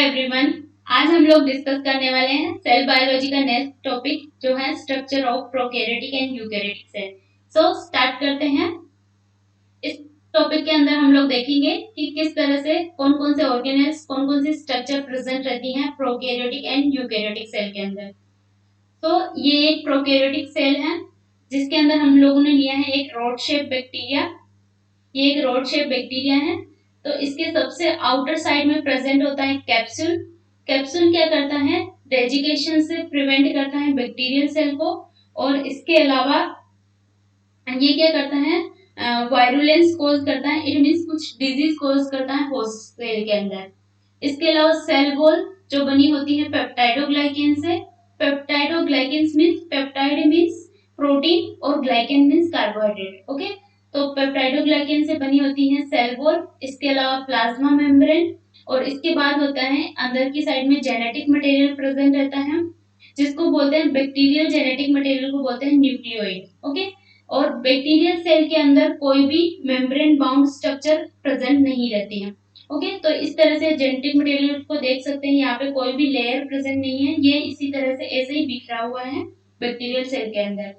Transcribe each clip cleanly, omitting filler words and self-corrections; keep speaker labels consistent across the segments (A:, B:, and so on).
A: Everyone, आज हम लोग डिस्कस करने वाले हैं सेल बायोलॉजी का नेक्स्ट टॉपिक जो है structure of prokaryotic and eukaryotic cell. So start करते हैं। इस टॉपिक के अंदर हम लोग देखेंगे कि किस तरह से कौन कौन से ऑर्गेनेल्स, कौन कौन सी स्ट्रक्चर प्रेजेंट रहती हैं प्रोकैरियोटिक एंड यूकैरियोटिक सेल के अंदर। तो ये एक प्रोकैरियोटिक सेल है जिसके अंदर हम लोगों ने लिया है एक रॉड शेप बैक्टीरिया। ये एक रॉड शेप बैक्टीरिया है। तो इसके सबसे आउटर साइड में प्रेजेंट होता है कैप्सूल। कैप्सूल क्या करता है, डेजिकेशन से प्रिवेंट करता है बैक्टीरियल सेल को, और इसके अलावा ये क्या करता है, वायरुलेंस कोज करता है। इट मींस कुछ डिजीज कोज करता है होस्ट सेल के अंदर। इसके अलावा सेल वॉल जो बनी होती है पेप्टाइडोग्लाइकेन से। Peptidoglycan means, peptide means protein और ग्लाइकेन मींस कार्बोहाइड्रेट। ओके, तो पेप्टाइडोग्लाइकेन से बनी होती है सेल वॉल, इसके अलावा प्लाज्मा मेम्ब्रेन, और इसके बाद होता है अंदर की साइड में जेनेटिक मटेरियल प्रेजेंट रहता है जिसको बोलते हैं बैक्टीरियल जेनेटिक मटेरियल को बोलते हैं न्यूक्लियोइड। ओके, और बैक्टीरियल सेल के अंदर कोई भी मेम्ब्रेन बाउंड स्ट्रक्चर प्रेजेंट नहीं रहती है। ओके, तो इस तरह से जेनेटिक मटेरियल को देख सकते हैं, यहाँ पे कोई भी लेयर प्रेजेंट नहीं है, ये इसी तरह से ऐसे ही बिखरा हुआ है बैक्टीरियल सेल के अंदर।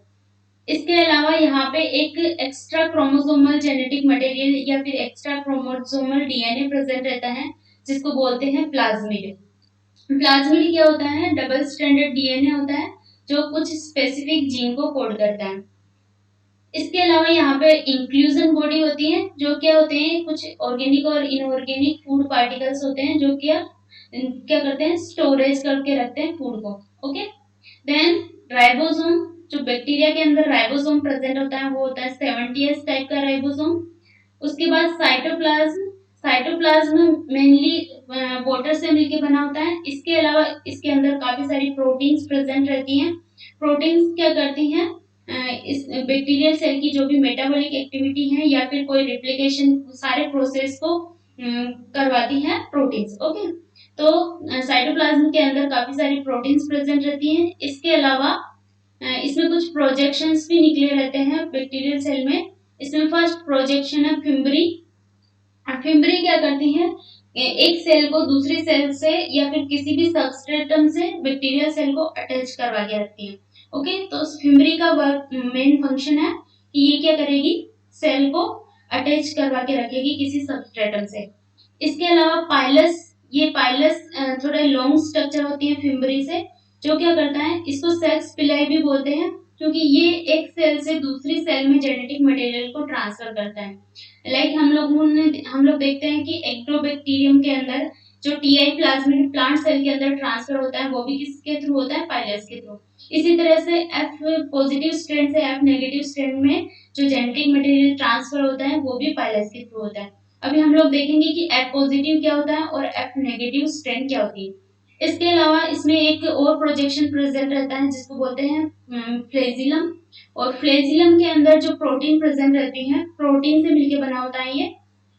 A: इसके अलावा यहाँ पे एक एक्स्ट्रा क्रोमोसोमल जेनेटिक मटेरियल या फिर एक्स्ट्रा क्रोमोसोमल डीएनए प्रेजेंट रहता है जिसको बोलते हैं प्लाज्मिड। प्लाज्मिड क्या होता है, डबल स्ट्रैंडेड डीएनए होता है जो कुछ स्पेसिफिक जीन को कोड करता है। इसके अलावा यहाँ पे इंक्लूजन बॉडी होती है जो क्या होते हैं, कुछ ऑर्गेनिक और इनऑर्गेनिक फूड पार्टिकल्स होते हैं जो क्या करते हैं, स्टोरेज करके रखते हैं फूड को। ओके, देन राइबोसोम, जो बैक्टीरिया के अंदर राइबोसोम प्रेजेंट होता है वो होता है 70s टाइप का राइबोसोम। उसके बाद साइटोप्लाज्म, साइटोप्लाज्म मेनली वाटर से मिलकर बना होता है। इसके अलावा इसके अंदर काफी सारी प्रोटीन्स प्रेजेंट रहती हैं। प्रोटीन्स क्या करती हैं, इस बैक्टीरियल सेल की जो भी मेटाबॉलिक एक्टिविटी है या फिर कोई रिप्लिकेशन, सारे प्रोसेस को करवाती है प्रोटीन्स। ओके, तो साइटोप्लाज्म के अंदर काफी सारी प्रोटीन्स प्रेजेंट रहती हैं। इसके अलावा इसमें कुछ प्रोजेक्शंस भी निकले रहते हैं बैक्टीरियल सेल में। इसमें फर्स्ट प्रोजेक्शन है फिम्बरी। फिम्बरी क्या करती है, एक सेल को दूसरी सेल से या फिर किसी भी सबस्ट्रेटम से बैक्टीरियल सेल को अटैच करवा के रखती है। ओके, तो फिम्बरी का मेन फंक्शन है कि ये क्या करेगी, सेल को अटैच करवा के रखेगी किसी सबस्ट्रेटम से। इसके अलावा पाइलस, ये पाइलस थोड़े लॉन्ग स्ट्रक्चर होती है फिम्बरी से, जो क्या करता है, इसको सेक्स पिलाई भी बोलते हैं क्योंकि ये एक सेल से दूसरी सेल में जेनेटिक मटेरियल को ट्रांसफर करता है। लाइक हम लोग देखते हैं कि एक्टोबैक्टीरियम के अंदर जो टीआई प्लाज्मिड प्लांट सेल के अंदर ट्रांसफर होता है वो भी किसके थ्रू होता है, पाइलस के थ्रू। इसी तरह से एफ पॉजिटिव स्ट्रैंड से एफ नेगेटिव स्ट्रैंड में जो जेनेटिक मटेरियल ट्रांसफर होता है वो भी पाइलस के थ्रू होता है। अभी हम लोग देखेंगे कि एफ पॉजिटिव क्या होता है और एफ नेगेटिव स्ट्रैंड क्या होती है। इसके अलावा इसमें एक और प्रोजेक्शन प्रेजेंट रहता है जिसको बोलते हैं फ्लेजिलम, और फ्लेजिलम के अंदर जो प्रोटीन प्रेजेंट रहती है, प्रोटीन से मिलकर बना होता है, ये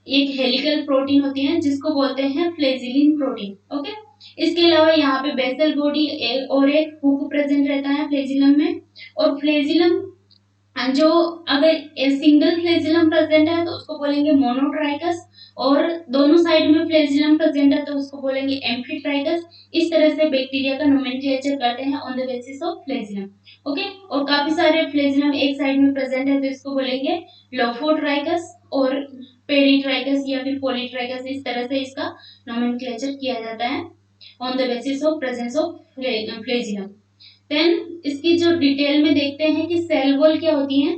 A: एक हेलिकल प्रोटीन होती है जिसको बोलते हैं फ्लेजिलिन प्रोटीन। ओके, इसके अलावा यहाँ पे बेसल बॉडी और एक हुक प्रेजेंट रहता है फ्लेजिलम में। और फ्लेजिलम जो अगर सिंगल फ्लेजिलम प्रेजेंट है तो उसको बोलेंगे मोनोट्राइकस, और दोनों साइड में फ्लेजिलम प्रेजेंट है तो उसको बोलेंगे एम्फीट्राइकस। इस तरह से बैक्टीरिया का नोमेनक्लेचर करते हैं on the basis of flagellum. Okay, और काफी सारे फ्लेजिलम एक साइड में प्रेजेंट है तो इसको बोलेंगे लोफोट्राइकस और पेरिट्राइकस या फिर पॉलीट्राइकस। इस तरह से इसका नोमेनक्लेचर किया जाता है on the basis of presence of flagellum. Then इसकी जो डिटेल में देखते हैं कि सेल वॉल क्या होती है।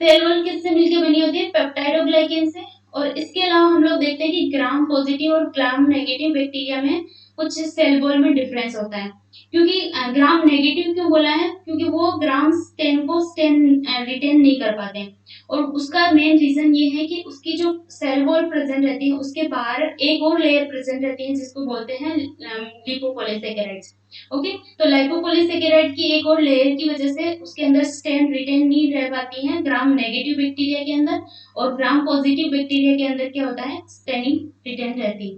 A: सेल वॉल किससे मिलकर बनी होती है, पेप्टाइडोग्लाइकेन से। और इसके अलावा हम लोग देखते हैं कि ग्राम पॉजिटिव और ग्राम नेगेटिव बैक्टीरिया में कुछ सेल वॉल में डिफरेंस होता है। क्योंकि ग्राम नेगेटिव क्यों बोला है, क्योंकि वो ग्राम स्टेन को रिटेन नहीं कर पाते हैं, और उसका मेन रीजन ये है कि उसकी जो सेल वॉल प्रेजेंट रहती है उसके बाहर एक और लेयर प्रेजेंट रहती है जिसको बोलते हैं लिपोपॉलीसेकेराइड्स। ओके, तो लाइपोपॉलीसेकेराइड की एक और लेयर की वजह से उसके अंदर स्टेन रिटेन नहीं रह पाती है ग्राम नेगेटिव बैक्टीरिया के अंदर, और ग्राम पॉजिटिव बैक्टीरिया के अंदर क्या होता है, स्टेनिंग रिटेन रहती है।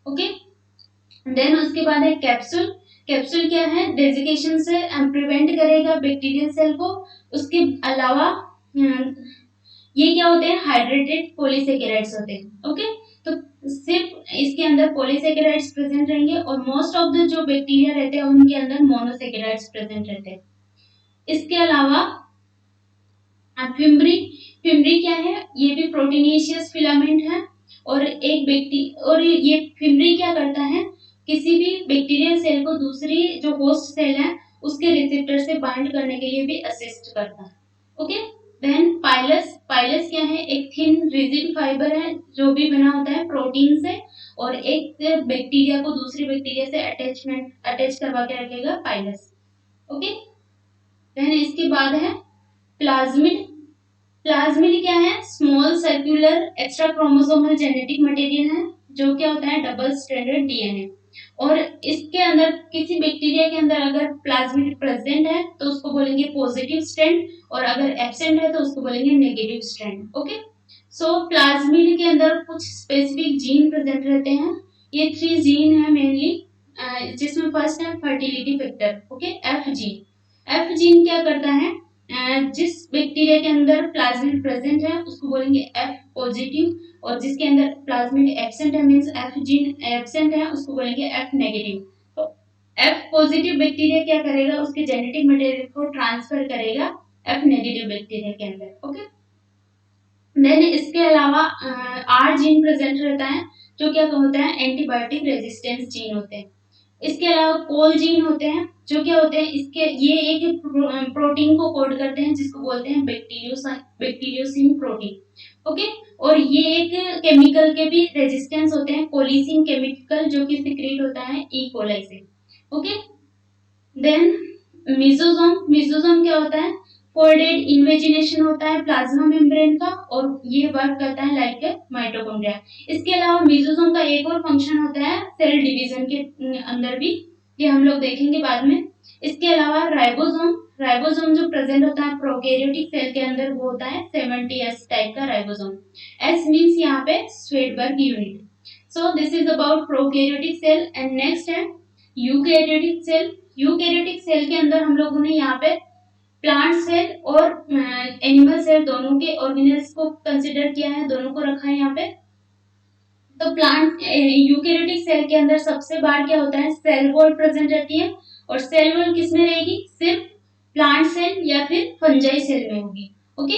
A: ओके, देन उसके बाद है कैप्सूल। कैप्सूल क्या है, डेजिकेशन से प्रिवेंट करेगा बैक्टीरियल सेल को। उसके अलावा ये क्या होते हैं, हाइड्रेटेड पॉलीसेकेराइड्स होते हैं। ओके, तो सिर्फ इसके अंदर पॉलीसेकेराइड्स प्रेजेंट रहेंगे और मोस्ट ऑफ द जो बैक्टीरिया रहते हैं उनके अंदर मोनोसेकेराइड्स प्रेजेंट रहते हैं। इसके अलावा फिम्ब्री, फिम्ब्री क्या है, ये भी प्रोटीनेशियस फिलामेंट है और ये फिम्ब्री क्या करता है, किसी भी बैक्टीरियल सेल को दूसरी जो होस्ट सेल है उसके रिसेप्टर से बाइंड करने के लिए भी असिस्ट करता है। ओके, देन पाइलस, पाइलस क्या है, एक थिन रिजिड फाइबर है जो भी बना होता है प्रोटीन से और एक बैक्टीरिया को दूसरी बैक्टीरिया से अटैच करवा के रखेगा, पाइलस। ओके, देन इसके बाद है प्लाज्मिड। प्लाज्मिड क्या है, small circular extra chromosomal genetic material है जो क्या होता है डबल स्ट्रैंडेड डीएनए, और इसके अंदर किसी बैक्टीरिया के अंदर अगर प्लाज्मिड प्रेजेंट है तो उसको बोलेंगे पॉजिटिव स्ट्रैंड और अगर एब्सेंट है तो उसको बोलेंगे नेगेटिव स्ट्रैंड। ओके, सो प्लाज्मिड के अंदर कुछ स्पेसिफिक जीन प्रेजेंट रहते हैं, ये 3 जीन है मेनली, जिसमें फर्स्ट है fertility factor. Okay, F gene. F gene क्या करता है, जिस बैक्टीरिया के अंदर प्लाज्मिड प्रेजेंट है उसको बोलेंगे एफ पॉजिटिव, और जिसके अंदर प्लाज्मिड एब्सेंट है मींस एफ जीन एब्सेंट है उसको बोलेंगे एफ नेगेटिव। तो एफ पॉजिटिव बैक्टीरिया क्या करेगा, उसके जेनेटिक मटेरियल को ट्रांसफर करेगा एफ नेगेटिव बैक्टीरिया के अंदर। ओके, देन इसके अलावा आर जीन प्रेजेंट रहता है जो क्या होता है एंटीबायोटिक रेजिस्टेंस जीन होते हैं। इसके अलावा कोल जीन होते हैं जो क्या होते हैं, इसके ये एक प्रोटीन को कोड करते हैं जिसको बोलते हैं बैक्टीरियोसिन प्रोटीन। ओके, और ये एक केमिकल के भी रेजिस्टेंस होते हैं, कोलिसिन केमिकल जो कि सिक्रेट होता है ई कोलाई से। Okay, then mesosome. मिजोसोम क्या होता है, फोल्डेड इन्वेजिनेशन होता है प्लाज्मा मेम्ब्रेन का और ये वर्क करता है लाइक माइटोकॉन्ड्रिया। इसके अलावा मिजोसोम का एक और फंक्शन होता है सेल डिवीजन के अंदर भी, ये हम लोग देखेंगे बाद में। इसके अलावा राइबोसोम, राइबोसोम जो प्रेजेंट होता है प्रोकैरियोटिक सेल के अंदर वो होता है 70S टाइप का राइबोसोम। एस मींस यहाँ पे Svedberg unit. So this is about prokaryotic cell and next है यूकैरियोटिक सेल। यूकैरियोटिक सेल के अंदर हम लोगों ने यहाँ पे प्लांट सेल और एनिमल सेल दोनों के ऑर्गेनेल्स को कंसिडर किया है, दोनों को रखा है यहाँ पे। तो प्लांट यूकैरियोटिक सेल के अंदर सबसे बार क्या होता है, सेल वॉल प्रेजेंट रहती है, और सेल वॉल किस में रहेगी, सिर्फ प्लांट सेल या फिर फंजाई सेल में होगी। ओके,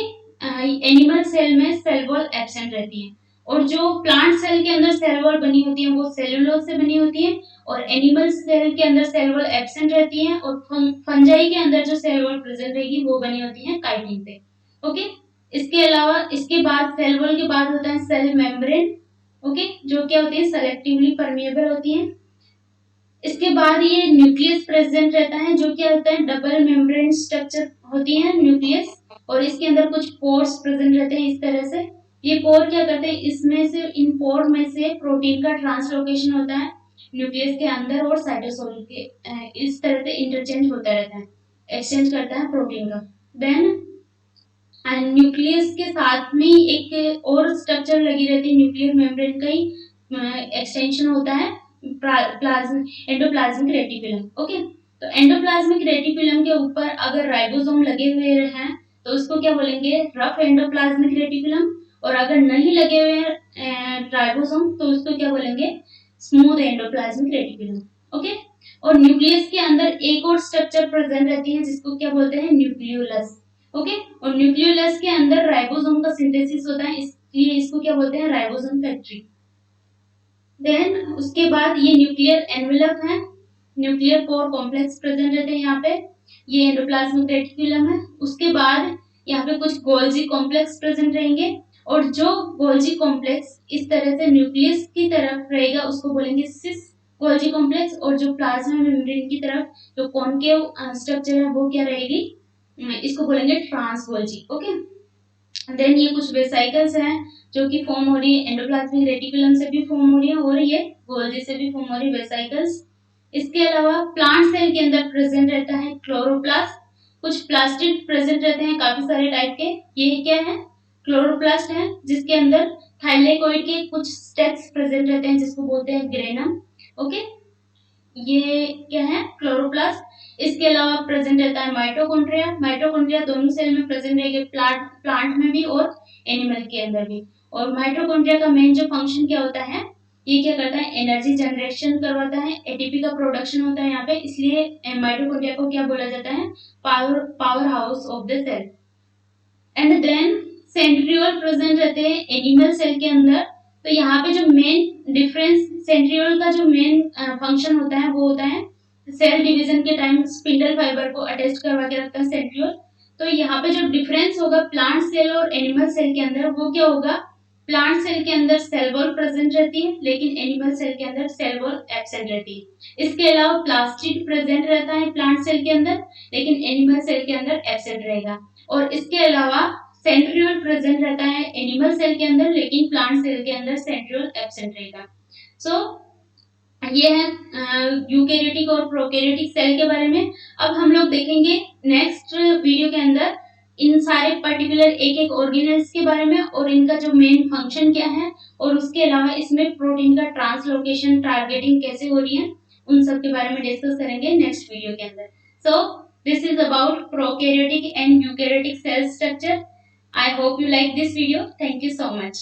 A: एनिमल सेल में सेल वॉल एब्सेंट रहती है, और जो प्लांट सेल के अंदर सेल वॉल बनी होती है वो सेलुलोज से बनी होती है, और एनिमल सेल के अंदर सेल वॉल एब्सेंट रहती है, और फंजाई के अंदर जो सेल वॉल प्रेजेंट रहेगी वो बनी होती है काइटिन से। ओके, इसके अलावा इसके बाद सेल वॉल के बाद होता है सेल मेम्ब्रेन। ओके, जो क्या होती है सेलेक्टिवली परमिएबल होती है। इसके बाद ये न्यूक्लियस प्रेजेंट रहता है जो क्या होता है डबल मेम्ब्रेन स्ट्रक्चर होती है न्यूक्लियस, और इसके अंदर कुछ पोर्स प्रेजेंट रहते हैं इस तरह से। ये पोर क्या करते हैं, इसमें से इन पोर में से प्रोटीन का ट्रांसलोकेशन होता है न्यूक्लियस के अंदर और साइटोसोल के, इस तरह से इंटरचेंज होता रहता है, एक्सचेंज करता है प्रोटीन का। देन न्यूक्लियस के साथ में एक और स्ट्रक्चर लगी रहती है, न्यूक्लियर मेम्ब्रेन का ही एक्सटेंशन होता है एंडोप्लाज्मिक रेटिकुलम। ओके, तो एंडोप्लाज्मिक रेटिकुलम के ऊपर अगर राइबोसोम लगे हुए हैं तो उसको क्या बोलेंगे, रफ एंडोप्लाज्मिक रेटिकुलम, और अगर नहीं लगे हुए राइबोसोम तो उसको क्या बोलेंगे, स्मूथ एंडोप्लाज्मिक रेटिकुलम। ओके, और न्यूक्लियस के अंदर एक और स्ट्रक्चर प्रेजेंट रहती है जिसको क्या बोलते हैं, न्यूक्लियोलस। ओके, और न्यूक्लियोलस के अंदर राइबोसोम का सिंथेसिस होता है, इसलिए इसको क्या बोलते हैं, राइबोसोम फैक्ट्री। देन उसके बाद ये न्यूक्लियर एनवेलप है, न्यूक्लियर कोर कॉम्प्लेक्स प्रेजेंट रहते हैं यहाँ पे, ये एंडोप्लाज्मिक रेटिकुलम है। उसके बाद यहाँ पे कुछ गोल्जी कॉम्प्लेक्स प्रेजेंट रहेंगे, और जो गोल्जी कॉम्प्लेक्स इस तरह से न्यूक्लियस की तरफ रहेगा उसको बोलेंगे सिस गोल्जी कॉम्प्लेक्स, और जो प्लाज्मा मेम्ब्रेन की तरफ जो कॉन्केव स्ट्रक्चर है वो क्या रहेगी, इसको बोलेंगे ट्रांस गोल्जी। ओके, देन ये कुछ वेसाइकल्स हैं जो कि फॉर्म हो रही है एंडोप्लाज्मिक रेटिकुलम से भी फॉर्म हो रही है और ये गोल्जी से भी फॉर्म हो रही है वेसाइकल्स। इसके अलावा प्लांट सेल के अंदर प्रेजेंट रहता है क्लोरोप्लास्ट, कुछ प्लास्टिड प्रेजेंट रहते हैं काफी सारे टाइप के। ये क्या है, क्लोरोप्लास्ट है जिसके अंदर थाइलेकोइड के कुछ स्टेक्स प्रेजेंट रहते हैं जिसको बोलते हैं ग्रेनम। ओके, ये क्या है, क्लोरोप्लास्ट। इसके अलावा प्रेजेंट रहता है माइटोकॉन्ड्रिया। माइटोकॉन्ड्रिया दोनों सेल में प्रेजेंट रहेंगे, प्लांट में भी और एनिमल के अंदर भी। और माइटोकॉन्ड्रिया का मेन जो फंक्शन क्या होता है, ये क्या करता है, एनर्जी जनरेशन करवाता है, एटीपी का प्रोडक्शन होता है यहाँ पे, इसलिए माइटोकॉन्ड्रिया को क्या बोला जाता है, power house of the cell. And then centriole present रहते हैं एनिमल सेल के अंदर। तो यहाँ पे जो मेन डिफरेंस, सेंट्रियोल का जो मेन फंक्शन होता है वो होता है सेल डिवीजन के टाइम स्पिंडल फाइबर को अटैच करवा के रखता है सेंट्रियोल। तो यहाँ पे जो डिफरेंस होगा प्लांट सेल और एनिमल सेल के अंदर वो क्या होगा, प्लांट सेल के अंदर सेल वॉल प्रेजेंट रहती है लेकिन एनिमल सेल के अंदर सेल वॉल एब्सेंट रहती है। इसके अलावा प्लास्टिड प्रेजेंट रहता है प्लांट सेल के अंदर लेकिन एनिमल सेल के अंदर एब्सेंट रहेगा। और इसके अलावा सेंट्रियोल प्रेजेंट रहता है एनिमल सेल के अंदर लेकिन प्लांट सेल के अंदर सेंट्रियोल एब्सेंट रहेगा। सो ये है यूकेरियोटिक और प्रोकैरियोटिक सेल के बारे में। अब हम लोग देखेंगे नेक्स्ट वीडियो के अंदर इन सारे पर्टिकुलर एक एक ऑर्गेनेल्स के बारे में और इनका जो मेन फंक्शन क्या है, और उसके अलावा इसमें प्रोटीन का ट्रांसलोकेशन टारगेटिंग कैसे हो रही है, उन सब के बारे में डिस्कस करेंगे नेक्स्ट वीडियो के अंदर। सो this is about prokaryotic and eukaryotic cell structure. I hope you like this video. Thank you so much.